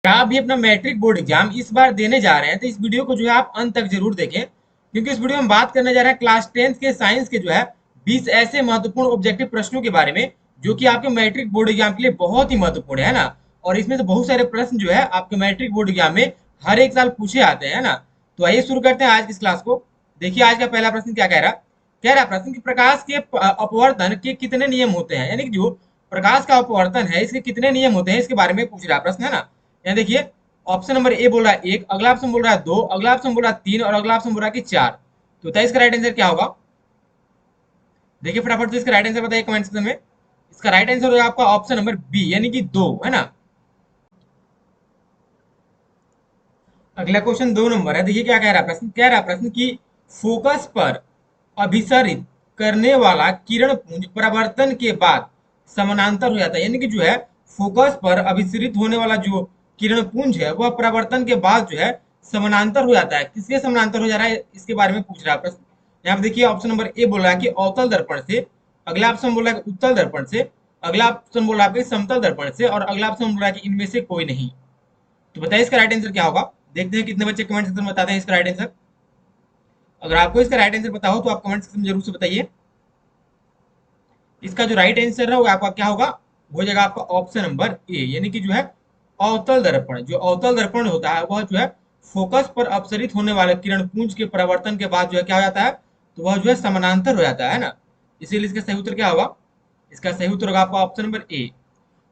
आप भी अपना मैट्रिक बोर्ड एग्जाम इस बार देने जा रहे हैं तो इस वीडियो को जो है आप अंत तक जरूर देखें, क्योंकि इस वीडियो में हम बात करने जा रहे हैं क्लास 10th के साइंस के जो है 20 ऐसे महत्वपूर्ण ऑब्जेक्टिव प्रश्नों के बारे में जो कि आपके मैट्रिक बोर्ड एग्जाम के लिए बहुत ही महत्वपूर्ण है ना। और इसमें से बहुत सारे प्रश्न जो है आपके मैट्रिक बोर्ड एग्जाम में हर एक साल पूछे आते हैं ना। तो आइए शुरू करते हैं आज की इस क्लास को। देखिए आज का पहला प्रश्न क्या कह रहा है। कह रहा है प्रश्न कि प्रकाश के अपवर्तन के कितने नियम होते हैं, यानी कि जो प्रकाश का अपवर्तन है इसके कितने नियम होते हैं इसके बारे में पूछ रहा है प्रश्न, है ना। यहाँ देखिए ऑप्शन नंबर ए बोल रहा है एक, अगला ऑप्शन बोल रहा है दो, अगला ऑप्शन बोल रहा है तीन और अगला ऑप्शन बोल रहा है कि चार। तो बताइए इसका राइट आंसर क्या होगा। देखिए फटाफट से इसका राइट आंसर बताइए कमेंट सेक्शन में। इसका राइट आंसर होगा आपका ऑप्शन नंबर बी यानी कि दो, है ना। अगला क्वेश्चन 2 नंबर है। देखिए क्या कह रहा है प्रश्न। कह रहा है प्रश्न की फोकस पर अभिसरित करने वाला किरण पुंज परावर्तन के बाद समानांतर हो जाता है, यानी कि जो है फोकस पर अभिसरित होने वाला जो किरण पुंज है वह परावर्तन के बाद जो है समानांतर हो जाता है। किसके समानांतर हो जा रहा है इसके बारे में पूछ रहा है प्रश्न। यहाँ पे देखिए ऑप्शन नंबर ए बोल रहा है कि अवतल दर्पण से, अगला ऑप्शन बोल रहा है कि उत्तल दर्पण से, अगला ऑप्शन बोल रहा है कि समतल दर्पण से और अगला ऑप्शन बोल रहा है कि इनमें से कोई नहीं। तो बताइए इसका राइट आंसर क्या होगा। देखते हैं कितने बच्चे कमेंट सेक्शन में बताते हैं इसका राइट आंसर। अगर आपको इसका राइट आंसर पता हो तो आप कमेंट सेक्शन में जरूर से बताइए। इसका जो राइट आंसर है वो आपका क्या होगा, हो जाएगा आपका ऑप्शन नंबर ए, यानी कि जो है अवतल दर्पण। जो अवतल दर्पण होता है वह जो है फोकस पर अपसरित होने वाले किरण पुंज के परावर्तन के बाद जो है क्या हो जाता है, तो वह जो है समानांतर हो जाता है ना। इसीलिए इसका सही उत्तर क्या होगा। इसका सही उत्तर होगा आपका ऑप्शन नंबर ए।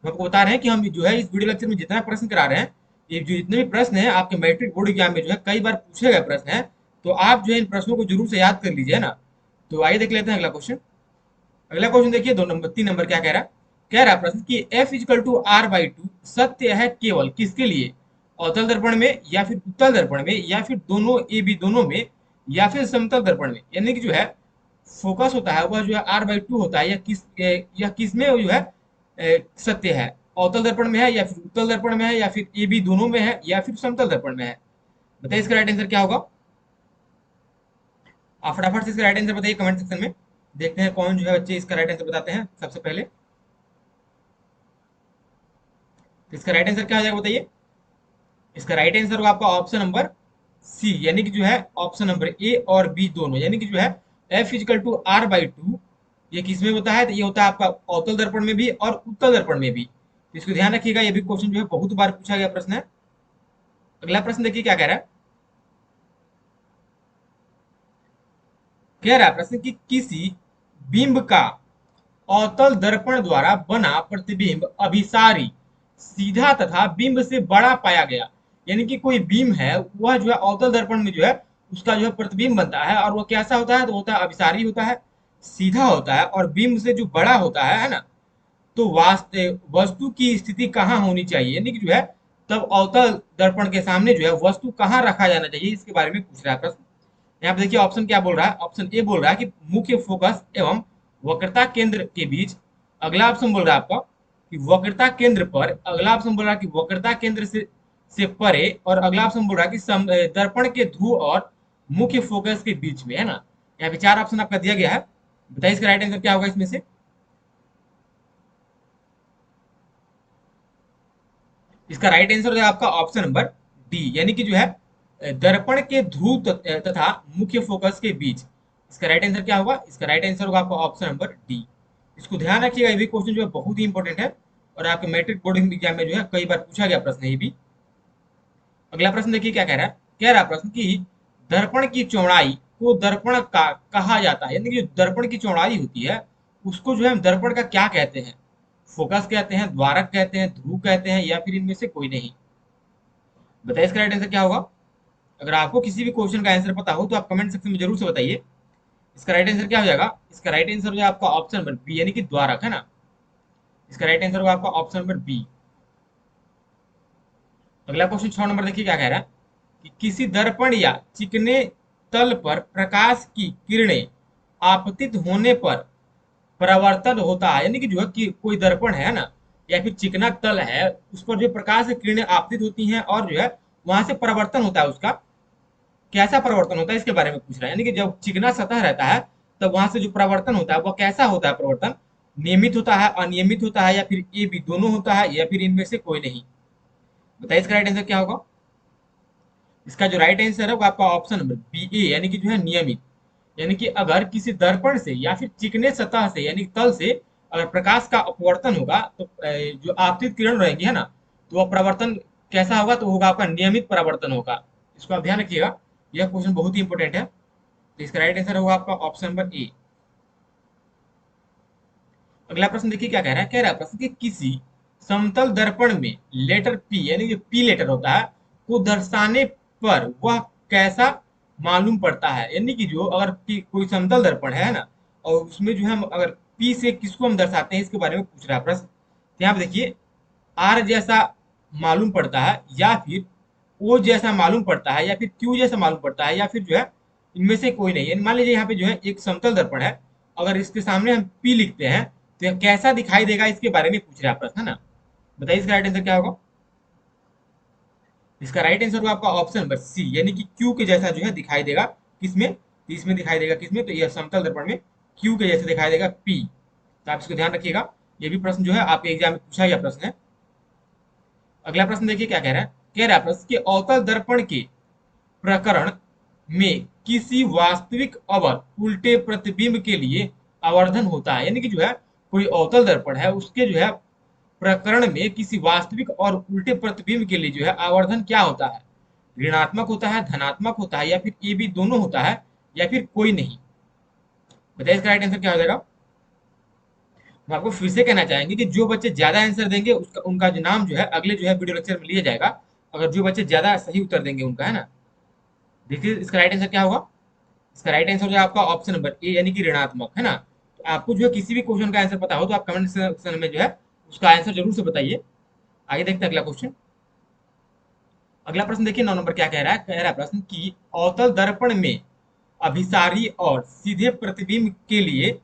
हम आपको बता रहे हैं कि हम जो है इस वीडियो लेक्चर में जितना प्रश्न करा रहे हैं, ये जो जितने भी प्रश्न हैं आपके मैट्रिक बोर्ड एग्जाम में जो है कई बार पूछे गए प्रश्न हैं। तो आप जो है इन प्रश्नों को जरूर से याद कर लीजिए ना। तो आइए देख लेते हैं अगला क्वेश्चन। अगला क्वेश्चन देखिए 2 नंबर 3 नंबर क्या कह रहा है। कह रहा है प्रश्न कि F equal to R by two सत्य है केवल किसके लिए, अवतल दर्पण में या फिर उत्तल दर्पण में या फिर दोनों ए बी दोनों में या फिर समतल दर्पण में। यानी कि जो है फोकस होता है वह जो है आर बाई टू होता है या किस में जो है सत्य है, अवतल दर्पण में है या फिर उत्तल दर्पण में है या फिर ए बी दोनों में है या फिर समतल दर्पण में है। बताइए इसका राइट आंसर क्या होगा। आप फटाफट से इसका राइट आंसर बताइए कमेंट सेक्शन में। देखते हैं कौन जो है बच्चे इसका राइट आंसर बताते हैं सबसे पहले। तो इसका राइट आंसर क्या हो जाएगा बताइए। इसका राइट आंसर होगा आपका ऑप्शन नंबर सी, यानी कि जो है ऑप्शन नंबर ए और बी दोनों, यानी कि जो है F equal to R by two ये किस में होता है, तो ये होता है आपका अवतल दर्पण में भी और उत्तल दर्पण में भी। तो इसको ध्यान रखिएगा, ये भी क्वेश्चन जो है बहुत बार पूछा गया प्रश्न है। अगला प्रश्न देखिए क्या कह रहा है। कह रहा है प्रश्न कि किसी बिंब का अवतल दर्पण द्वारा बना प्रतिबिंब अभिसारी सीधा तथा बिंब से बड़ा पाया गया। यानी कि कोई बिंब है वह जो है अवतल दर्पण में जो है उसका जो है प्रतिबिंब बनता है और वह कैसा होता है, तो होता है अभिसारी होता है, सीधा होता है और बिंब से जो बड़ा होता है ना। तो वस्तु की स्थिति कहाँ होनी चाहिए, यानी कि जो है तब अवतल दर्पण के सामने जो है वस्तु कहाँ रखा जाना चाहिए इसके बारे में पूछ रहा है प्रश्न। यहाँ पे देखिए ऑप्शन क्या बोल रहा है। ऑप्शन ए बोल रहा है कि मुख्य फोकस एवं वक्रता केंद्र के बीच, अगला ऑप्शन बोल रहा है आपका कि वक्रता केंद्र पर, अगला ऑप्शन बोल रहा है कि वक्रता केंद्र से परे और अगला ऑप्शन बोल रहा है कि दर्पण के ध्रुव और मुख्य फोकस के बीच में, है ना। यहाँ पे चार ऑप्शन आपका दिया गया है। बताइए इसका राइट आंसर क्या होगा इसमें से। इसका राइट आंसर है आपका ऑप्शन नंबर डी, यानी कि जो है दर्पण के ध्रुव तथा मुख्य फोकस के बीच। इसका राइट आंसर क्या होगा। इसका राइट आंसर होगा आपका ऑप्शन नंबर डी। इसको ध्यान रखिएगा, ये भी क्वेश्चन जो है बहुत ही इंपॉर्टेंट है और आपके मैट्रिक बोर्ड एग्जाम में जो है कई बार पूछा गया प्रश्न है ये भी। अगला प्रश्न देखिए क्या कह रहा है। कह रहा है प्रश्न की दर्पण की चौड़ाई को दर्पण का कहा जाता है, यानी कि जो दर्पण की चौड़ाई होती है उसको जो है हम दर्पण का क्या कहते हैं, फोकस कहते हैं, द्वारक कहते हैं, ध्रुव कहते हैं या फिर इनमें से कोई नहीं। बताइए इसका राइट आंसर क्या होगा। अगर आपको किसी भी क्वेश्चन का आंसर पता हो तो आप कमेंट सेक्शन में जरूर से बताइए। इसका राइट आंसर क्या हो जाएगा। इसका राइट आंसर हो जाएगा आपका ऑप्शन नंबर बी, यानी कि द्वारक, है ना। इसका राइट आंसर होगा आपका ऑप्शन नंबर बी। अगला क्वेश्चन 6 नंबर देखिए क्या कह रहा है कि किसी दर्पण या चिकने तल पर प्रकाश की किरणें आपतित होने पर परावर्तन होता है, यानी कि जो है कि कोई दर्पण है ना या फिर चिकना तल है उस पर जो प्रकाश की किरणें आपतित होती हैं और जो है वहां से परावर्तन होता है, उसका कैसा परिवर्तन होता है इसके बारे में पूछ रहा है। यानी कि जब चिकना सतह रहता है तब वहां से जो परिवर्तन होता है वह कैसा होता है परिवर्तन, नियमित होता है, अनियमित होता है या फिर ये भी दोनों होता है या फिर इनमें से कोई नहीं। बताइए इसका राइट आंसर क्या होगा। इसका जो राइट आंसर है वो आपका ऑप्शन नंबर बी ए, यानी कि जो है नियमित। यानी कि अगर किसी दर्पण से या फिर चिकने सतह से यानी तल से अगर प्रकाश का अपवर्तन होगा तो जो आपतित किरण रहेंगी है ना, तो वह परावर्तन कैसा होगा, तो होगा आपका नियमित परावर्तन होगा। इसको आप ध्यान रखिएगा, यह क्वेश्चन बहुत ही इंपॉर्टेंट है। तो इसका राइट आंसर होगा आपका ऑप्शन नंबर ए। अगला प्रश्न देखिए क्या कह रहा है। कह रहा है प्रश्न कि किसी समतल दर्पण में लेटर पी, यानी कि पी लेटर होता है, को दर्शाने पर वह कैसा मालूम पड़ता है। यानी कि जो अगर कोई समतल दर्पण है ना, और उसमें जो है हम अगर पी से किसको हम दर्शाते हैं इसके बारे में पूछ रहा है प्रश्न। तो यहाँ पे देखिए आर जैसा मालूम पड़ता है, या फिर ओ जैसा मालूम पड़ता है, या फिर क्यू जैसा मालूम पड़ता है, या फिर जो है इनमें से कोई नहीं। यानी मान लीजिए यहाँ पे जो है एक समतल दर्पण है, अगर इसके सामने हम पी लिखते हैं तो यह कैसा दिखाई देगा इसके बारे में पूछ रहा है प्रश्न, है ना। बताइए इसका राइट आंसर क्या होगा। इसका राइट आंसर होगा आपका ऑप्शन नंबर सी, यानी कि क्यू के जैसा जो है दिखाई देगा। किसमें, तो इसमें दिखाई देगा। किसमें, तो यह समतल दर्पण में क्यू के जैसे दिखाई देगा पी। तो आप इसको ध्यान रखिएगा, ये भी प्रश्न जो है आपके एग्जाम में पूछा गया प्रश्न है। अगला प्रश्न देखिए क्या कह रहा है। कह रहा है प्रश्न कि अवतल दर्पण के प्रकरण में किसी वास्तविक अवर उल्टे प्रतिबिंब के लिए आवर्धन होता है। यानी कि जो है कोई अवतल दर्पण है, उसके जो है प्रकरण में किसी वास्तविक और उल्टे प्रतिबिंब के लिए जो है आवर्धन क्या होता है। ऋणात्मक होता है, धनात्मक होता है, या फिर ये भी दोनों होता है, या फिर कोई नहीं। बताइए इसका राइट आंसर क्या हो जाएगा। हम आपको फिर से कहना चाहेंगे कि जो बच्चे ज्यादा आंसर देंगे उसका उनका जो नाम जो है अगले जो है वीडियो लेक्चर में लिया जाएगा। अगर जो बच्चे ज्यादा सही उत्तर देंगे उनका, है ना। देखिए इसका राइट आंसर क्या होगा। इसका राइट आंसर हो जाएगा आपका ऑप्शन नंबर ए, यानी कि ऋणात्मक, है ना। तो आपको जो है किसी भी क्वेश्चन का आंसर पता हो तो आप कमेंट सेक्शन में जो है उसका आंसर जरूर से बताइए। आगे देखते हैं अगला क्वेश्चन। अगला प्रश्न देखिए 9 नंबर क्या कह रहा है। कह रहा है प्रश्न कि अवतल दर्पण में अभिसारी और सीधे प्रतिबिंब के लिए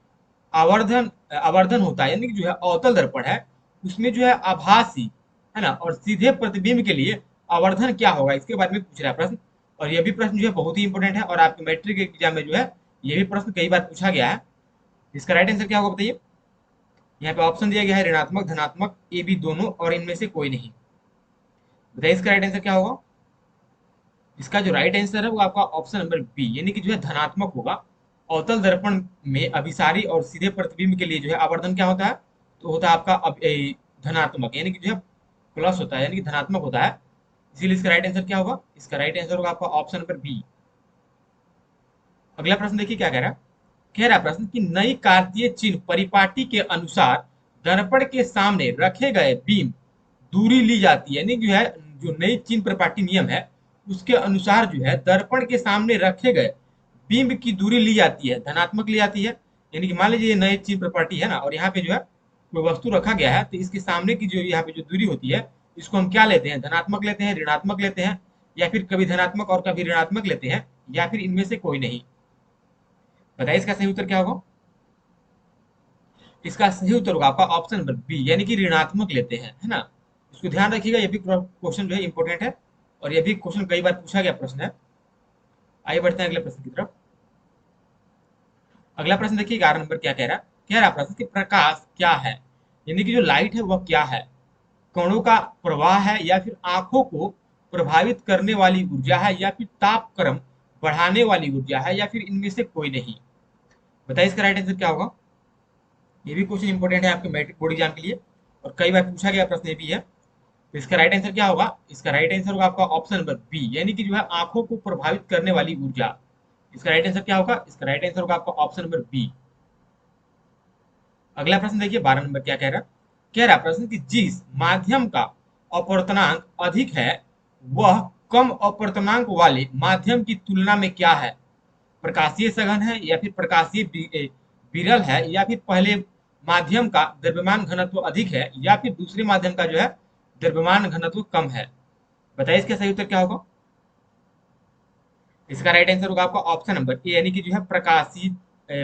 आवर्धन आवर्धन होता है। यानी कि जो है अवतल दर्पण है उसमें जो है आभासी, है ना, और सीधे प्रतिबिंब के लिए आवर्धन क्या होगा इसके बारे में पूछ रहा है प्रश्न। और यह भी प्रश्न जो है बहुत ही इंपॉर्टेंट है, और आपके मैट्रिक एग्जाम में जो है ये भी प्रश्न कई बार पूछा गया है। इसका राइट आंसर क्या होगा बताइए। यहाँ पे ऑप्शन दिया गया है ऋणात्मक, धनात्मक, ए बी दोनों, और इनमें से कोई नहीं। बताइए इसका राइट आंसर क्या होगा। इसका जो राइट आंसर है वो आपका ऑप्शन नंबर बी, यानी कि जो है धनात्मक होगा। अवतल दर्पण में अभिसारी और सीधे प्रतिबिंब के लिए जो है आवर्धन क्या होता है, तो होता है आपका धनात्मक, यानी कि जो है प्लस होता है, यानी कि धनात्मक होता है। इसीलिए इसका राइट आंसर क्या होगा। इसका राइट आंसर होगा आपका ऑप्शन नंबर बी। अगला प्रश्न देखिए क्या कह रहा है। कह रहा है प्रश्न कि नई कार्तीय चिन्ह परिपाटी के अनुसार दर्पण के सामने रखे गए बीम दूरी ली जाती है। यानी जो है जो नई चिन्ह परिपाटी नियम है उसके अनुसार जो है दर्पण के सामने रखे गए बिंब की दूरी ली जाती है, धनात्मक ली जाती है। यानी कि मान लीजिए ये नई चिन्ह परिपाटी है ना, और यहाँ पे जो है कोई वस्तु रखा गया है, तो इसके सामने की जो यहाँ पे जो दूरी होती है इसको हम क्या लेते हैं, धनात्मक लेते हैं, ऋणात्मक लेते हैं, या फिर कभी धनात्मक और कभी ऋणात्मक लेते हैं, या फिर इनमें से कोई नहीं। बताइए इसका सही उत्तर क्या होगा। इसका सही उत्तर होगा आपका ऑप्शन नंबर बी, यानी कि ऋणात्मक लेते हैं, है ना। इसको ध्यान रखिएगा, ये भी क्वेश्चन जो है इंपॉर्टेंट है, और ये भी क्वेश्चन कई बार पूछा गया प्रश्न है। आइए बढ़ते हैं अगले प्रश्न की तरफ। अगला प्रश्न देखिए 11 नंबर क्या कह रहा है। कह रहा प्रश्न कि प्रकाश क्या है, यानी कि जो लाइट है वह क्या है। कणों का प्रवाह है, या फिर आंखों को प्रभावित करने वाली ऊर्जा है, या फिर तापक्रम बढ़ाने वाली ऊर्जा है, या फिर इनमें से कोई नहीं। बताइए इसका राइट आंसर क्या होगा। ये भी क्वेश्चन इंपॉर्टेंट है आपके मैट्रिक बोर्ड एग्जाम के लिए, और कई बार पूछा गया प्रश्न ये भी है। तो इसका राइट आंसर क्या होगा। इसका राइट आंसर होगा आपका ऑप्शन नंबर बी, यानी कि जो है आंखों को प्रभावित करने वाली ऊर्जा। इसका राइट आंसर क्या होगा। इसका राइट आंसर होगा आपका ऑप्शन नंबर बी। अगला प्रश्न देखिए 12 नंबर क्या कह रहा। कह रहा प्रश्न कि जिस माध्यम का अपवर्तनांक अधिक है वह कम अपवर्तनांक वाले माध्यम की तुलना में क्या है। प्रकाशीय सघन है, या फिर प्रकाशीय विरल है, या फिर पहले माध्यम का द्रव्यमान घनत्व अधिक है, या फिर दूसरे माध्यम का जो है द्रव्यमान घनत्व कम है। बताइए इसका सही उत्तर क्या होगा। इसका राइट आंसर होगा आपका ऑप्शन नंबर ए, यानी कि जो है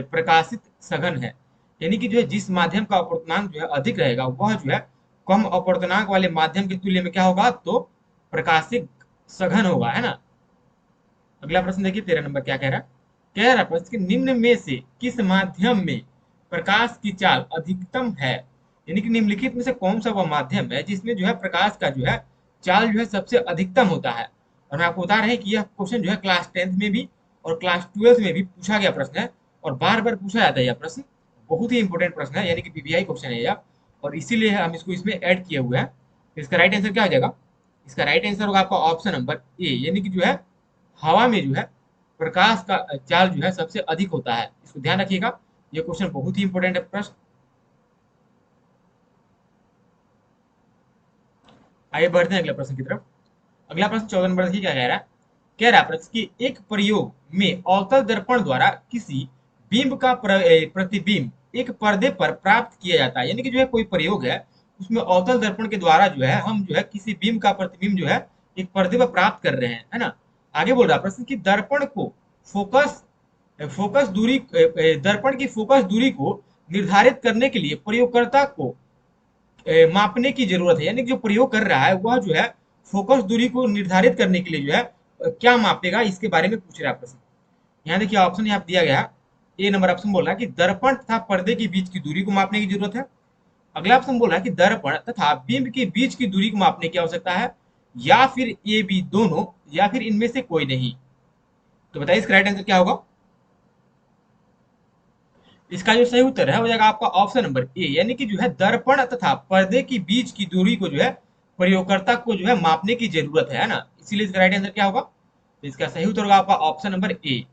प्रकाशित सघन है। यानी कि जो है जिस माध्यम का अपवर्तनांक जो है अधिक रहेगा वह जो है कम अपवर्तनांक वाले माध्यम के तुल्य में क्या होगा, तो प्रकाशित सघन होगा, है ना। अगला प्रश्न देखिए 13 नंबर क्या कह रहा है। कह रहा प्रश्न कि निम्न में से किस माध्यम में प्रकाश की चाल अधिकतम है। यानी कि निम्नलिखित में से कौन सा वह माध्यम है जिसमें जो है प्रकाश का जो है चाल जो है सबसे अधिकतम होता है। और मैं आपको बता रहे हैं कि यह क्वेश्चन जो है क्लास 10th में भी और क्लास 12th में भी पूछा गया प्रश्न है, और बार बार पूछा जाता है यह प्रश्न। बहुत ही इंपॉर्टेंट प्रश्न है, यानी कि पीवीआई क्वेश्चन है यह, और इसीलिए हम इसको इसमें ऐड किए हुए हैं। तो इसका राइट आंसर क्या हो जाएगा? इसका राइट आंसर होगा आपका ऑप्शन नंबर ए, यानी कि जो है हवा में जो है प्रकाश का चाल जो है सबसे अधिक होता है। इसको ध्यान रखिएगा, ये क्वेश्चन बहुत ही इंपॉर्टेंट है प्रश्न। आइए बढ़ते हैं अगले प्रश्न की तरफ। अगला प्रश्न 14 नंबर देखिए क्या कह रहा है। कह रहा है प्रश्न कि एक प्रयोग में अवतल दर्पण द्वारा किसी बिंब का प्रतिबिंब एक पर्दे पर प्राप्त किया जाता है। यानी कि जो है कोई प्रयोग है, उसमें अवतल दर्पण के द्वारा जो है हम जो है किसी बिंब का प्रतिबिंब जो है एक पर्दे पर प्राप्त कर रहे हैं, है ना। आगे बोल रहा है प्रश्न कि दर्पण को फोकस फोकस दूरी दर्पण की फोकस दूरी को निर्धारित करने के लिए प्रयोगकर्ता को मापने की जरूरत है। यानी कि जो प्रयोग कर रहा है वह जो है फोकस दूरी को निर्धारित करने के लिए जो है क्या मापेगा, इसके बारे में पूछ रहा है प्रश्न। यहाँ देखिए ऑप्शन यहाँ दिया गया। ए नंबर ऑप्शन बोल रहा है कि दर्पण तथा पर्दे के बीच की दूरी को मापने की जरूरत है। अगला ऑप्शन बोल रहा है कि दर्पण तथा बिंब के बीच की दूरी को मापने की आवश्यकता है, या फिर ए बी दोनों, या फिर इनमें से कोई नहीं। तो बताइए इसका राइट आंसर क्या होगा? इसका जो सही उत्तर है हो जाएगा आपका ऑप्शन नंबर ए, यानी कि जो है दर्पण तथा पर्दे के बीच की दूरी को जो है प्रयोगकर्ता को जो है मापने की जरूरत है ना। इसीलिए इसका राइट आंसर क्या होगा? तो इसका सही उत्तर होगा आपका ऑप्शन नंबर ए।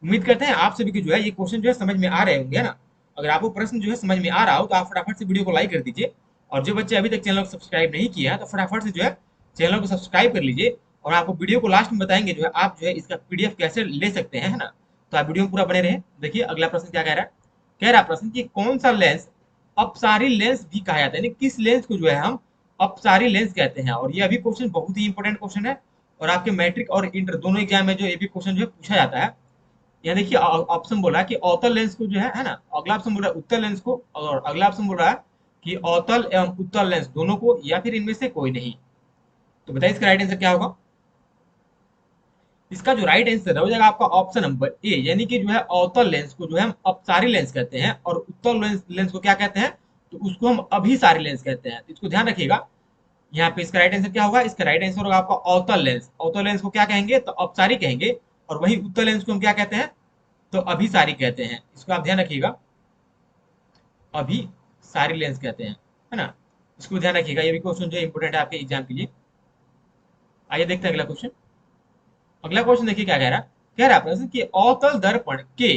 उम्मीद करते हैं आप सभी को जो है ये क्वेश्चन जो है समझ में आ रहे होंगे, है ना। अगर आपको प्रश्न जो है समझ में आ रहा हो तो आप फटाफट से वीडियो को लाइक कर दीजिए, और जो बच्चे अभी तक चैनल को सब्सक्राइब नहीं किए हैं तो फटाफट से जो है चैनल को सब्सक्राइब कर लीजिए। और आपको वीडियो को लास्ट में बताएंगे जो है आप जो है इसका पीडीएफ कैसे ले सकते हैं, है ना। तो आप वीडियो में पूरा बने रहे। देखिए अगला प्रश्न क्या कह रहा है। कह रहा प्रश्न कि कौन सा लेंस अपसारी लेंस भी कहा जाता है, यानी किस लेंस को जो है हम अपसारी लेंस कहते हैं। और ये अभी क्वेश्चन बहुत ही इंपॉर्टेंट क्वेश्चन है, और आपके मैट्रिक और इंटर दोनों एग्जाम में जो ये भी क्वेश्चन जो है पूछा जाता है। यहाँ देखिए ऑप्शन बोला है कि अवतल लेंस को जो है ना। अगला ऑप्शन बोल रहा है उत्तल लेंस को, और अगला ऑप्शन बोल रहा है कि अवतल एवं उत्तल लेंस दोनों को, या फिर इनमें से कोई नहीं। तो बताइए इसका राइट आंसर क्या होगा? इसका जो राइट आंसर है हो जाएगा आपका ऑप्शन नंबर ए, यानी कि जो है अवतल लेंस को जो है हम अपसारी लेंस कहते हैं, और उत्तल लेंस को क्या कहते हैं? तो उसको हम अभिसारी लेंस कहते हैं। तो इसको ध्यान रखिएगा। यहाँ पे इसका राइट आंसर क्या होगा? इसका राइट आंसर होगा आपका अवतल लेंस। अवतल लेंस को क्या कहेंगे? तो अपसारी कहेंगे। और वही उत्तल लेंस को हम क्या कहते हैं? तो अभिसारी कहते हैं। इसको आप ध्यान रखिएगा, अभी सारी लेंस कहते हैं, है ना। इसको ध्यान रखिएगा, ये भी क्वेश्चन जो है इंपॉर्टेंट है आपके एग्जाम के लिए। आइए देखते हैं अगला क्वेश्चन। अगला क्वेश्चन देखिए क्या कह रहा है। कह रहा है प्रश्न कि अवतल दर्पण के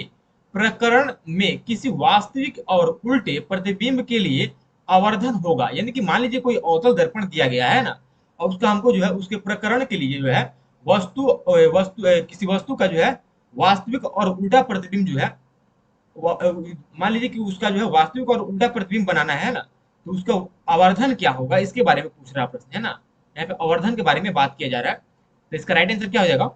प्रकरण में किसी वास्तविक और उल्टे प्रतिबिंब के लिए आवर्धन होगा। यानी कि मान लीजिए कोई अवतल दर्पण दिया गया है ना, और उसका हमको जो है उसके प्रकरण के लिए जो है किसी वस्तु का जो है वास्तविक और उल्टा प्रतिबिंब जो है मान लीजिए कि उसका जो है वास्तविक और उल्टा प्रतिबिंब बनाना है ना, तो उसका आवर्धन क्या होगा, इसके बारे में पूछ रहा प्रश्न, है ना। यहाँ पे आवर्धन के बारे में बात किया जा रहा है। तो इसका राइट आंसर क्या हो जाएगा?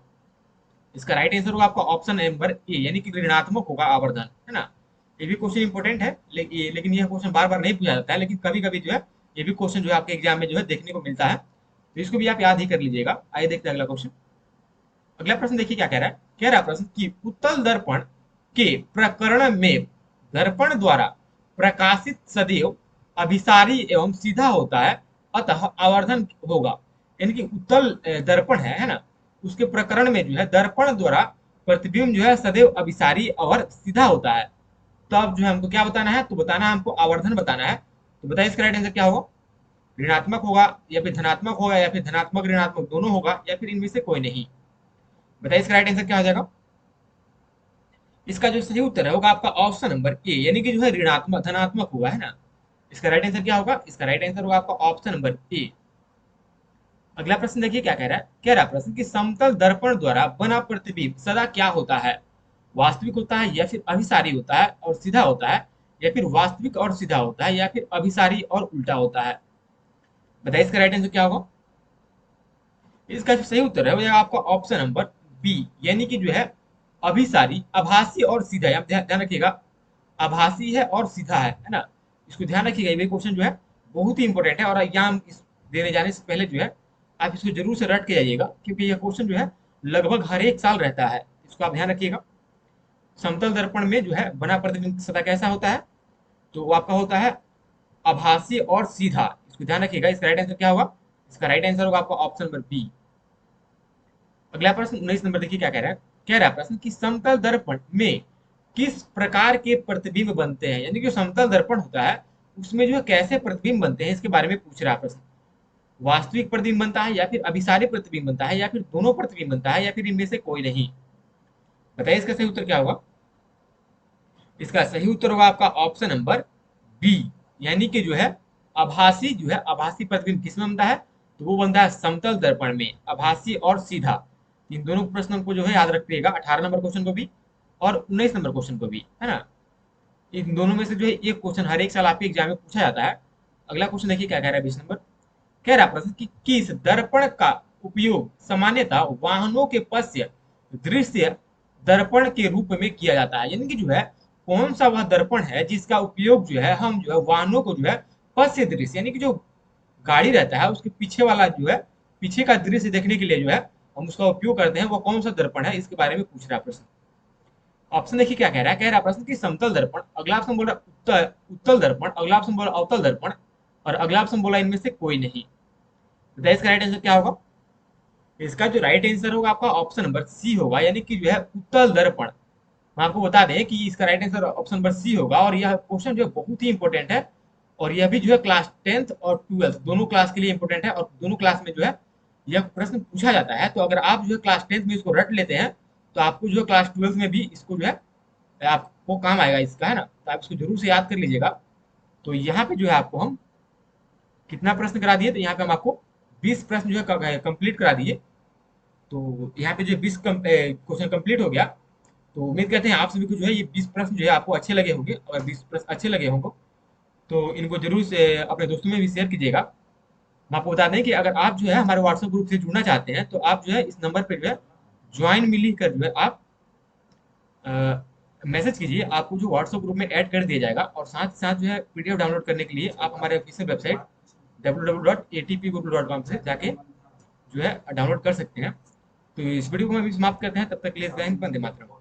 इसका राइट आंसर होगा आपका ऑप्शन नंबर ए, यानी कि ऋणात्मक होगा आवर्धन, है ना। ये भी क्वेश्चन इंपॉर्टेंट है, लेकिन यह क्वेश्चन बार बार नहीं पूछा जाता है, लेकिन कभी कभी जो है ये भी क्वेश्चन जो है आपके एग्जाम में जो है देखने को मिलता है। तो इसको भी आप याद ही कर लीजिएगा। आइए देखते हैं अगला क्वेश्चन। अगला प्रश्न देखिए क्या कह रहा है। कह रहा प्रश्न कि उत्तल दर्पण के प्रकरण में दर्पण द्वारा प्रकाशित सदैव अभिसारी एवं सीधा होता है, अतः आवर्धन होगा। यानी कि उत्तल दर्पण है ना, उसके प्रकरण में जो है दर्पण द्वारा प्रतिबिंब जो है सदैव अभिसारी और सीधा होता है। तो अब जो है हमको क्या बताना है? तो बताना है हमको आवर्धन बताना है। तो बताइए इसका राइट आंसर क्या होगा? ऋणात्मक होगा, या फिर धनात्मक होगा, या फिर धनात्मक ऋणात्मक दोनों होगा, या फिर इनमें से कोई नहीं। बताइए इसका राइट आंसर क्या हो जाएगा? इसका जो सही उत्तर है होगा आपका ऑप्शन नंबर ए, यानी कि जो है ऋणात्मक धनात्मक होगा, है ना। इसका राइट आंसर क्या होगा? इसका राइट आंसर होगा आपका ऑप्शन नंबर ए। अगला प्रश्न देखिए क्या कह रहा है। कह रहा प्रश्न कि समतल दर्पण द्वारा बना प्रतिबिंब सदा क्या होता है? वास्तविक होता है, या फिर अभिसारी होता है और सीधा होता है, या फिर वास्तविक और सीधा होता है, या फिर अभिसारी और उल्टा होता है। बताइए इसका राइट आंसर क्या होगा? इसका जो सही उत्तर है वो आपका ऑप्शन नंबर बी, यानी कि जो है अभिसारी, आभासी और सीधा। आप ध्यान रखिएगा, आभासी है और सीधा है ना। इसको ध्यान रखिएगा, ये क्वेश्चन जो है बहुत ही इंपॉर्टेंट है, और एग्जाम देने जाने से पहले जो है आप इसको जरूर से रट के जाइएगा, क्योंकि यह क्वेश्चन जो है लगभग हर एक साल रहता है। इसको आप ध्यान रखिएगा। समतल दर्पण में जो है बना प्रतिबिंब सदा कैसा होता है? तो वो आपका होता है आभासी और सीधा। इसको ध्यान रखिएगा। इसका राइट आंसर क्या होगा? इसका राइट आंसर होगा आपका ऑप्शन नंबर बी। अगला प्रश्न 19 नंबर देखिए क्या कह रहा है। कह रहा है प्रश्न कि समतल दर्पण में किस प्रकार के प्रतिबिंब बनते हैं, यानी कि जो समतल दर्पण होता है उसमें जो है कैसे प्रतिबिंब बनते हैं, इसके बारे में पूछ रहा है प्रश्न। वास्तविक प्रतिबिंब बनता है, या फिर अभिसारी प्रतिबिंब बनता है, या फिर दोनों प्रतिबिंब बनता है, या फिर इनमें से कोई नहीं। बताइए इसका सही उत्तर क्या होगा। इसका सही उत्तर होगा आपका ऑप्शन नंबर बी, यानी कि जो है आभासी प्रतिबिंब किसमें बनता है, तो वो बनता है समतल दर्पण में। आभासी और सीधा, इन दोनों प्रश्नों को जो है याद रखिएगा, 18 नंबर क्वेश्चन को भी और 19 नंबर क्वेश्चन को भी, है ना। इन दोनों में से जो है एक क्वेश्चन हर एक साल आपके एग्जाम में पूछा जाता है। अगला क्वेश्चन देखिए क्या कह रहा है 20 नंबर। कह रहा प्रश्न कि किस दर्पण का उपयोग सामान्यतः वाहनों के पश्य दृश्य दर्पण के रूप में किया जाता है, यानी कि जो है कौन सा वह दर्पण है जिसका उपयोग जो है हम जो है वाहनों को जो है पश्य दृश्य, यानी कि जो गाड़ी रहता है उसके पीछे वाला जो है पीछे का दृश्य देखने के लिए जो है हम उसका उपयोग करते हैं, वो कौन सा दर्पण है, इसके बारे में पूछ रहा है प्रश्न। ऑप्शन देखिए क्या कह रहा है। कह रहा है प्रश्न की समतल दर्पण, अगला ऑप्शन बोल रहा उत्तल उत्तल दर्पण, अगला ऑप्शन बोला अवतल दर्पण, और अगला ऑप्शन बोला इनमें से कोई नहीं। बताइए इसका राइट आंसर क्या होगा। इसका जो राइट आंसर होगा आपका ऑप्शन नंबर सी होगा, यानी कि जो है उत्तल दर्पण। मैं आपको बता दें कि इसका right answer option number C होगा, और यह क्वेश्चन जो है बहुत ही इंपॉर्टेंट है, और यह भी जो है क्लास 10th और 12th दोनों क्लास के लिए इंपॉर्टेंट है, और दोनों क्लास में जो है यह प्रश्न पूछा जाता है। तो अगर आप जो है क्लास 10th में इसको रट लेते हैं तो आपको जो है क्लास 12th में भी इसको जो है आपको काम आएगा इसका, है ना। तो आप इसको जरूर से याद कर लीजिएगा। तो यहाँ पे जो है आपको हम कितना प्रश्न करा दिए, तो यहाँ पे हम आपको 20 प्रश्न जो है कंप्लीट करा दिए। तो यहाँ पे जो 20 क्वेश्चन कंप्लीट हो गया। तो उम्मीद करते हैं आप सभी को जो है ये 20 प्रश्न जो है आपको अच्छे लगे होंगे, अगर 20 प्रश्न अच्छे लगे होंगे तो इनको जरूर से अपने दोस्तों में भी शेयर कीजिएगा। हम आपको बता दें कि अगर आप जो है हमारे व्हाट्सएप ग्रुप से जुड़ना चाहते हैं तो आप जो है इस नंबर पर जो है ज्वाइन मी लिख कर जो है आप मैसेज कीजिए, आपको जो व्हाट्सएप ग्रुप में ऐड कर दिया जाएगा। और साथ ही साथ जो है पीडीएफ डाउनलोड करने के लिए आप हमारे ऑफिशियल वेबसाइट www.atpguru.com से जाके जो है डाउनलोड कर सकते हैं। तो इस वीडियो को हम अभी समाप्त करते हैं, तब तक के लिए जय हिंद, वंदे मातरम।